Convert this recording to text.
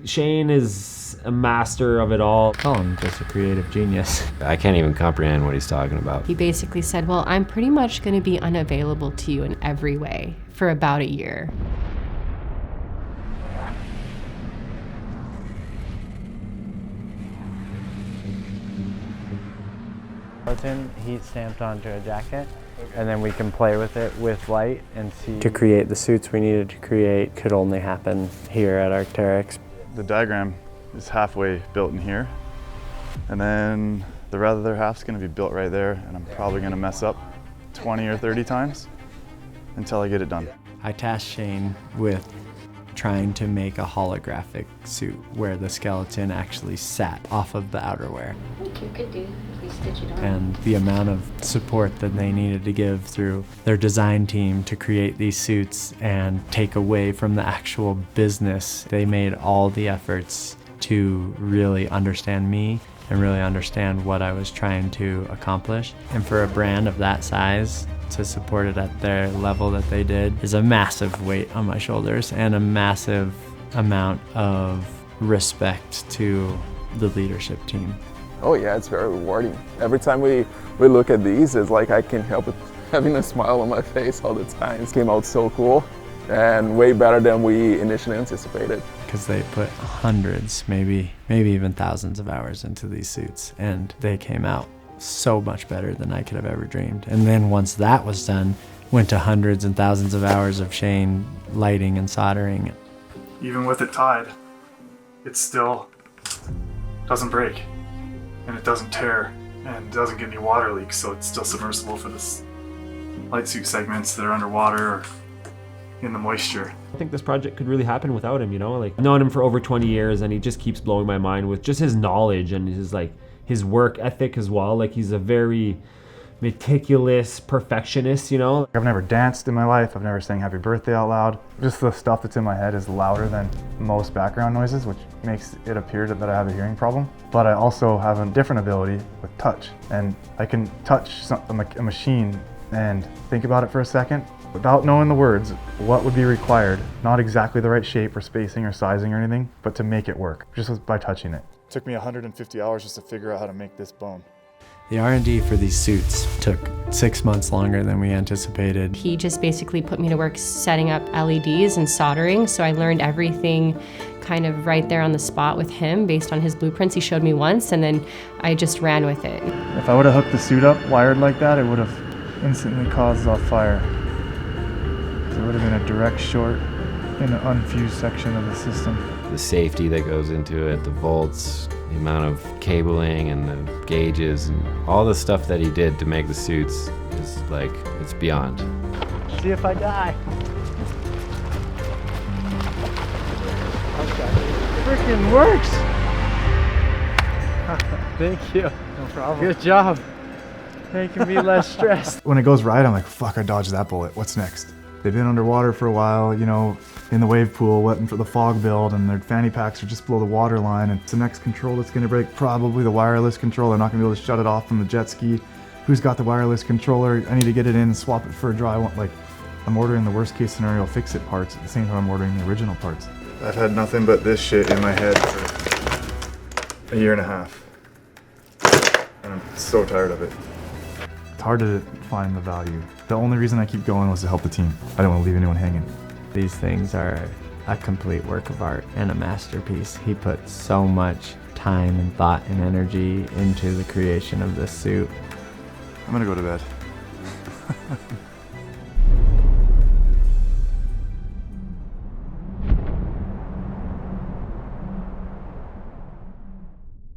Shane is a master of it all. Oh, I'm just a creative genius. I can't even comprehend what he's talking about. He basically said, well, I'm pretty much going to be unavailable to you in every way for about a year. Heat stamped onto a jacket, and then we can play with it with light and see. To create the suits we needed to create could only happen here at Arc'teryx. The diagram is halfway built in here, and then the other half's going to be built right there, and I'm probably going to mess up 20 or 30 times until I get it done. I tasked Shane with trying to make a holographic suit where the skeleton actually sat off of the outerwear. I think you could do if we stitch it on. And the amount of support that they needed to give through their design team to create these suits and take away from the actual business. They made all the efforts to really understand me and really understand what I was trying to accomplish. And for a brand of that size, to support it at their level that they did is a massive weight on my shoulders and a massive amount of respect to the leadership team. Oh yeah, it's very rewarding. Every time we look at these, it's like I can't help it having a smile on my face all the time. It came out so cool and way better than we initially anticipated. Because they put hundreds, maybe even thousands of hours into these suits, and they came out so much better than I could have ever dreamed. And then once that was done, went to hundreds and thousands of hours of Shane lighting and soldering. Even with it tied, it still doesn't break, and it doesn't tear, and doesn't get any water leaks, so it's still submersible for this light suit segments that are underwater or in the moisture. I think this project could really happen without him, you know? Like, I've known him for over 20 years, and he just keeps blowing my mind with just his knowledge and his work ethic as well. Like, he's a very meticulous perfectionist, you know? I've never danced in my life. I've never sang happy birthday out loud. Just the stuff that's in my head is louder than most background noises, which makes it appear that I have a hearing problem. But I also have a different ability with touch. And I can touch a machine and think about it for a second without knowing the words, what would be required. Not exactly the right shape or spacing or sizing or anything, but to make it work, just by touching it. It took me 150 hours just to figure out how to make this bone. The R&D for these suits took 6 months longer than we anticipated. He just basically put me to work setting up LEDs and soldering, so I learned everything kind of right there on the spot with him based on his blueprints he showed me once, and then I just ran with it. If I would have hooked the suit up wired like that, it would have instantly caused off fire. It would have been a direct short in an unfused section of the system. The safety that goes into it, the volts, the amount of cabling and the gauges and all the stuff that he did to make the suits is like, it's beyond. See if I die. Freaking works! Thank you. No problem. Good job. Making me less stressed. When it goes right, I'm like, fuck, I dodged that bullet. What's next? They've been underwater for a while, you know, in the wave pool, waiting for the fog build, and their fanny packs are just below the water line, and it's the next control that's going to break, probably the wireless control. They're not going to be able to shut it off from the jet ski. Who's got the wireless controller? I need to get it in and swap it for a dry one. Like, I'm ordering the worst case scenario fix-it parts at the same time I'm ordering the original parts. I've had nothing but this shit in my head for a year and a half. And I'm so tired of it. It's hard to find the value. The only reason I keep going was to help the team. I don't want to leave anyone hanging. These things are a complete work of art and a masterpiece. He put so much time and thought and energy into the creation of this suit. I'm gonna go to bed.